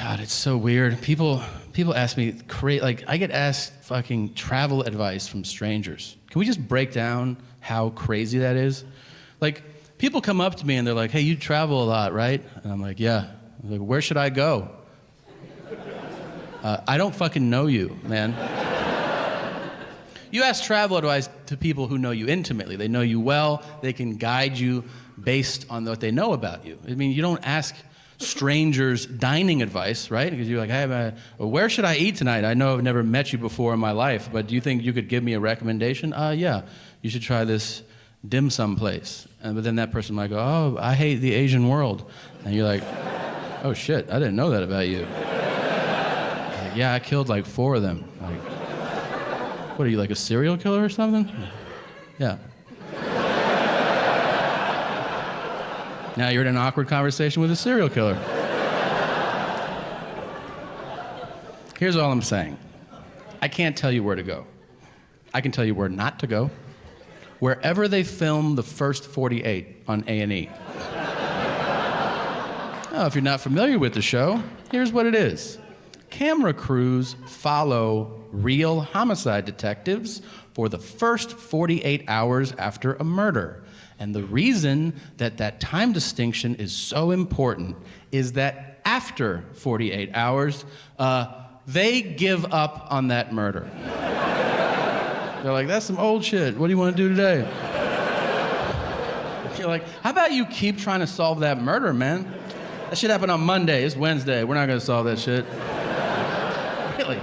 God, it's so weird. People ask me, like, I get asked fucking travel advice from strangers. Can we just break down how crazy that is? Like, people come up to me and they're like, hey, you travel a lot, right? And I'm like, yeah. I'm like, where should I go? I don't fucking know you, man. You ask travel advice to people who know you intimately. They know you well. They can guide you based on what they know about you. I mean, you don't ask strangers dining advice, right? Because you're like, hey, where should I eat tonight? I know I've never met you before in my life, but do you think you could give me a recommendation? Yeah, you should try this dim sum place. But then that person might go, oh, I hate the Asian world. And you're like, oh shit, I didn't know that about you. Like, yeah, I killed like 4 of them. Like, what are you, like a serial killer or something? Yeah. Now you're in an awkward conversation with a serial killer. Here's all I'm saying. I can't tell you where to go. I can tell you where not to go. Wherever they film the first 48 on A&E. Oh, if you're not familiar with the show, here's what it is. Camera crews follow real homicide detectives for the first 48 hours after a murder. And the reason that that time distinction is so important is that after 48 hours, they give up on that murder. They're like, that's some old shit. What do you want to do today? You're like, how about you keep trying to solve that murder, man? That shit happened on Monday. It's Wednesday. We're not going to solve that shit. Really.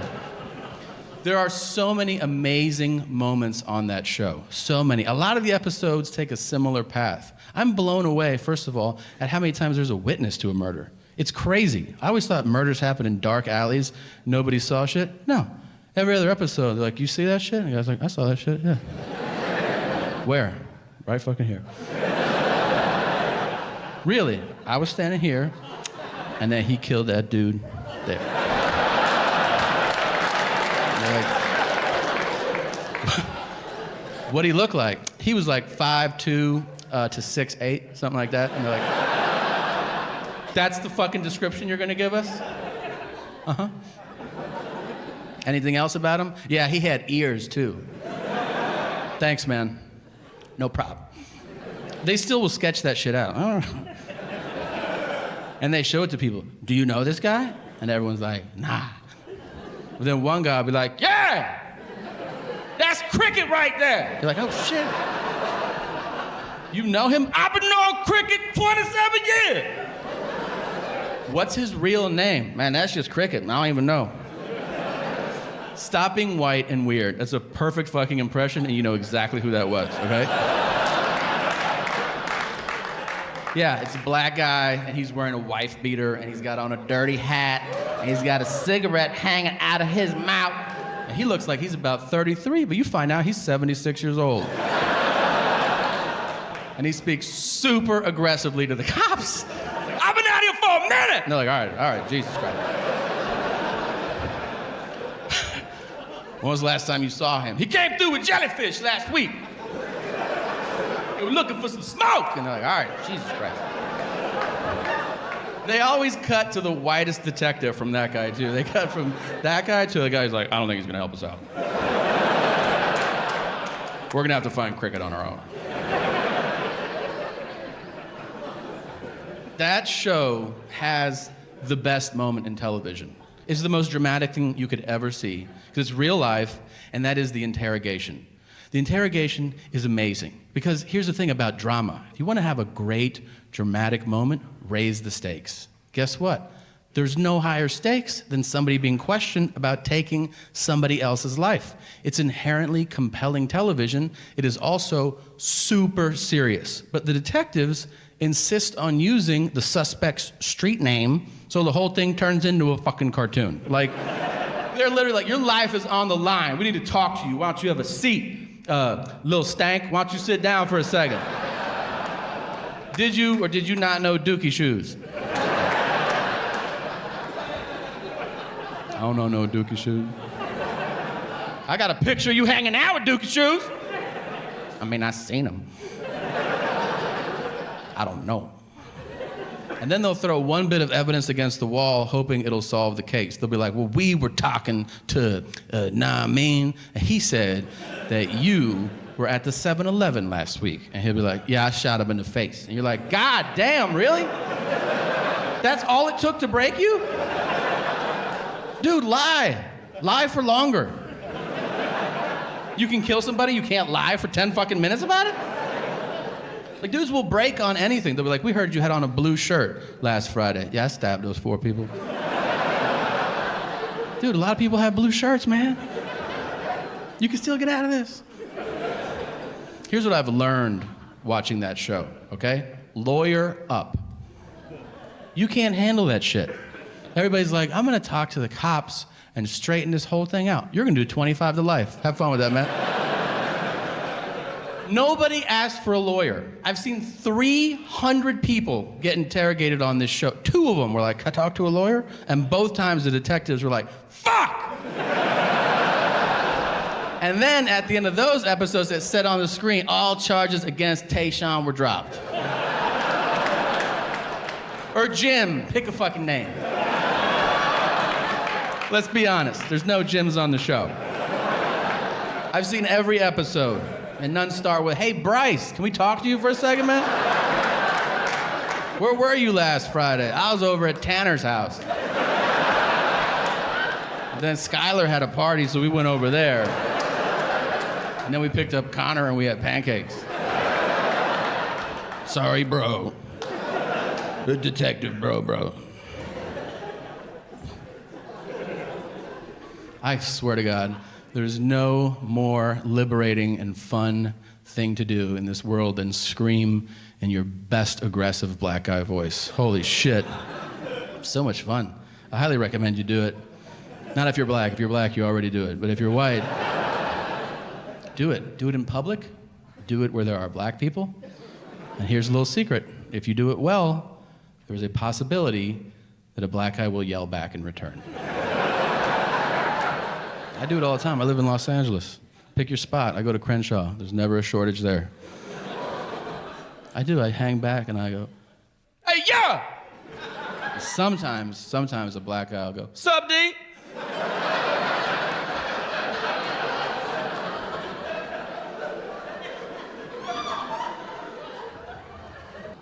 There are so many amazing moments on that show. So many. A lot of the episodes take a similar path. I'm blown away, first of all, at how many times there's a witness to a murder. It's crazy. I always thought murders happen in dark alleys. Nobody saw shit. No. Every other episode, they're like, you see that shit? And the guy's like, I saw that shit, yeah. Where? Right fucking here. Really, I was standing here, and then he killed that dude there. Like, what'd he look like? He was like 5'2" to 6'8", something like that. And they're like, that's the fucking description you're gonna give us? Uh-huh. Anything else about him? Yeah, he had ears too. Thanks, man. No problem. They still will sketch that shit out. And they show it to people. Do you know this guy? And everyone's like, nah. But then one guy will be like, yeah! That's Cricket right there! You're like, oh shit. You know him? I've been knowing Cricket 27 years! What's his real name? Man, that's just Cricket. I don't even know. Stop being white and weird. That's a perfect fucking impression, and you know exactly who that was, okay? Yeah, it's a black guy, and he's wearing a wife beater, and he's got on a dirty hat, and he's got a cigarette hanging out of his mouth. And he looks like he's about 33, but you find out he's 76 years old. And he speaks super aggressively to the cops. Like, I've been out here for a minute! And they're like, all right, Jesus Christ. When was the last time you saw him? He came through with jellyfish last week. They were looking for some smoke. And they're like, all right, Jesus Christ. They always cut to the whitest detective from that guy, too. They cut from that guy to the guy who's like, I don't think he's going to help us out. We're going to have to find Cricket on our own. That show has the best moment in television. It's the most dramatic thing you could ever see, because it's real life, and that is the interrogation. The interrogation is amazing, because here's the thing about drama. If you want to have a great, dramatic moment, raise the stakes. Guess what? There's no higher stakes than somebody being questioned about taking somebody else's life. It's inherently compelling television. It is also super serious. But the detectives insist on using the suspect's street name, so the whole thing turns into a fucking cartoon. Like, they're literally like, your life is on the line. We need to talk to you. Why don't you have a seat? Lil Stank, why don't you sit down for a second? Did you or did you not know Dookie Shoes? I don't know no Dookie Shoes. I got a picture of you hanging out with Dookie Shoes. I mean, I seen him. I don't know. And then they'll throw one bit of evidence against the wall, hoping it'll solve the case. They'll be like, well, we were talking to Namin, and he said that you were at the 7-Eleven last week. And he'll be like, yeah, I shot him in the face. And you're like, God damn, really? That's all it took to break you? Dude, lie. Lie for longer. You can kill somebody, you can't lie for 10 fucking minutes about it? Like, dudes will break on anything. They'll be like, we heard you had on a blue shirt last Friday. Yeah, I stabbed those 4 people. Dude, a lot of people have blue shirts, man. You can still get out of this. Here's what I've learned watching that show, okay? Lawyer up. You can't handle that shit. Everybody's like, I'm gonna talk to the cops and straighten this whole thing out. You're gonna do 25 to life. Have fun with that, man. Nobody asked for a lawyer. I've seen 300 people get interrogated on this show. 2 of them were like, can I talk to a lawyer? And both times the detectives were like, fuck! And then at the end of those episodes, it said on the screen, all charges against Tayshaun were dropped. Or Jim, pick a fucking name. Let's be honest, there's no Jims on the show. I've seen every episode, and none start with, hey, Bryce, can we talk to you for a second, man? Where were you last Friday? I was over at Tanner's house. Then Skylar had a party, so we went over there. And then we picked up Connor and we had pancakes. Sorry, bro. The detective, bro. I swear to God, there's no more liberating and fun thing to do in this world than scream in your best aggressive black guy voice. Holy shit. So much fun. I highly recommend you do it. Not if you're black. If you're black, you already do it. But if you're white, do it. Do it in public. Do it where there are black people. And here's a little secret. If you do it well, there's a possibility that a black guy will yell back in return. I do it all the time. I live in Los Angeles. Pick your spot. I go to Crenshaw. There's never a shortage there. I do. I hang back and I go, hey, yeah! Sometimes a black guy will go, sup, D?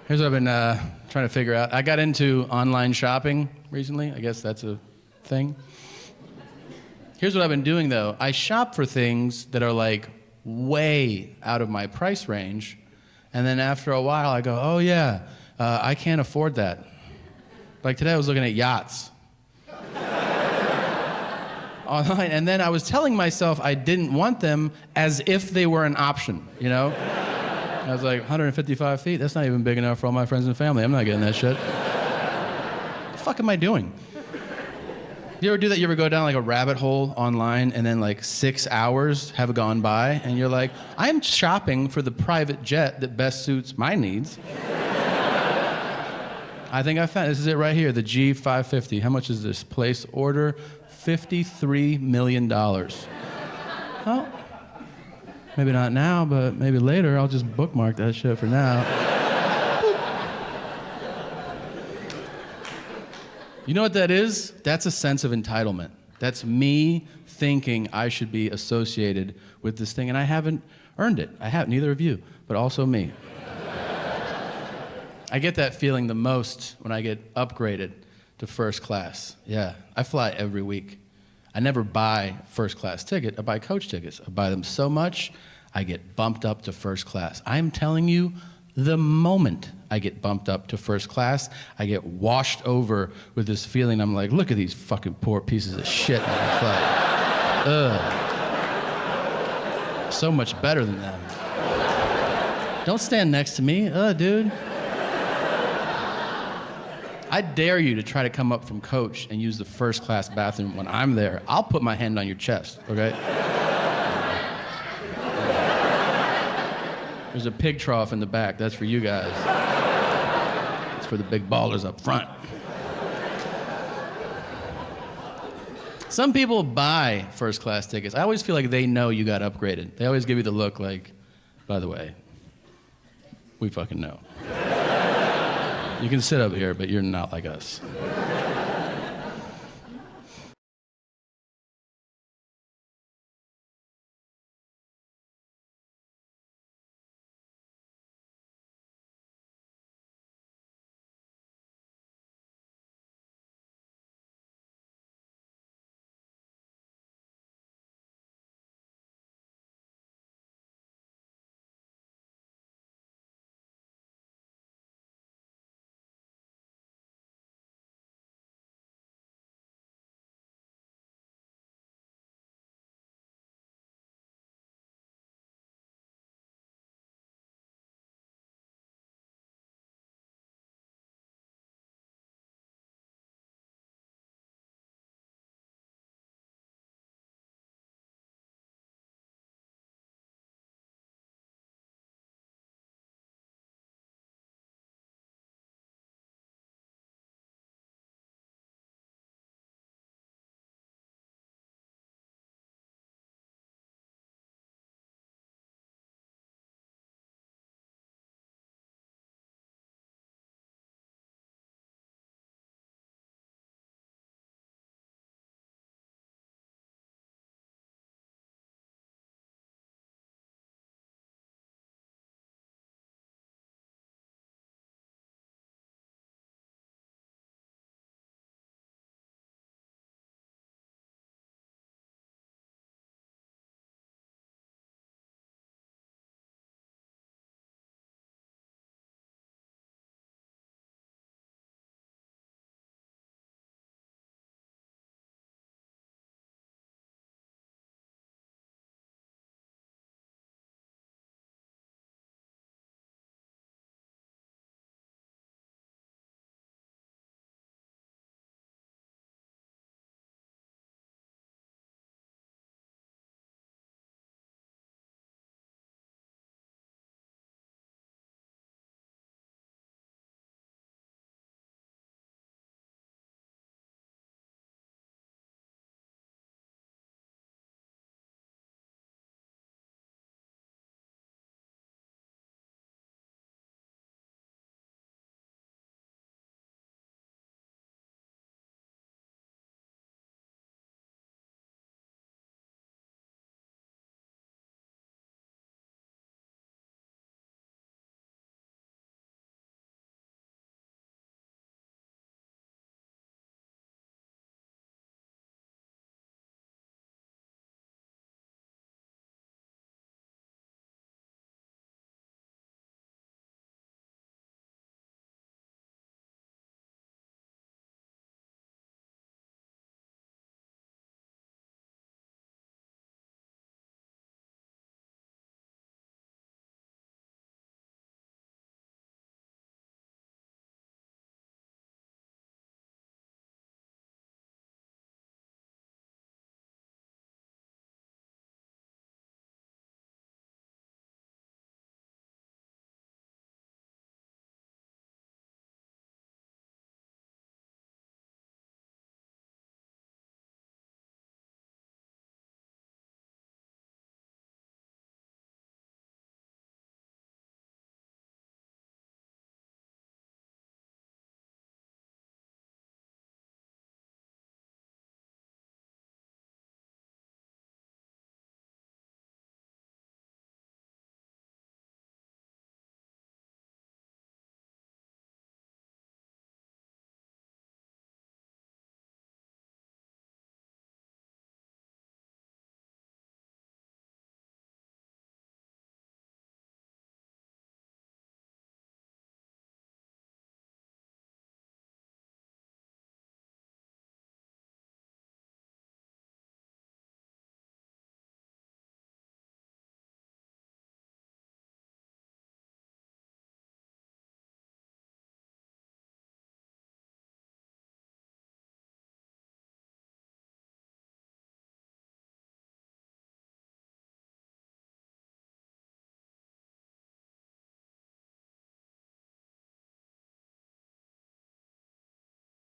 Here's what I've been trying to figure out. I got into online shopping recently. I guess that's a thing. Here's what I've been doing, though. I shop for things that are, like, way out of my price range. And then after a while, I go, oh, yeah, I can't afford that. Like today, I was looking at yachts. Online. And then I was telling myself I didn't want them as if they were an option, you know? I was like, 155 feet? That's not even big enough for all my friends and family. I'm not getting that shit. What the fuck am I doing? You ever do that? You ever go down like a rabbit hole online and then like 6 hours have gone by and you're like, I'm shopping for the private jet that best suits my needs. I think I found, this is it right here, the G550. How much is this? Place order, $53 million. Well, maybe not now, but maybe later. I'll just bookmark that shit for now. You know what that is? That's a sense of entitlement. That's me thinking I should be associated with this thing, and I haven't earned it. I haven't, neither of you, but also me. I get that feeling the most when I get upgraded to first class. Yeah, I fly every week. I never buy first class ticket, I buy coach tickets. I buy them so much, I get bumped up to first class. I'm telling you, the moment I get bumped up to first class, I get washed over with this feeling. I'm like, look at these fucking poor pieces of shit on the flight. Ugh. So much better than them. Don't stand next to me. Dude. I dare you to try to come up from coach and use the first class bathroom when I'm there. I'll put my hand on your chest, okay? There's a pig trough in the back. That's for you guys. It's for the big ballers up front. Some people buy first class tickets. I always feel like they know you got upgraded. They always give you the look like, by the way, we fucking know. You can sit up here, but you're not like us.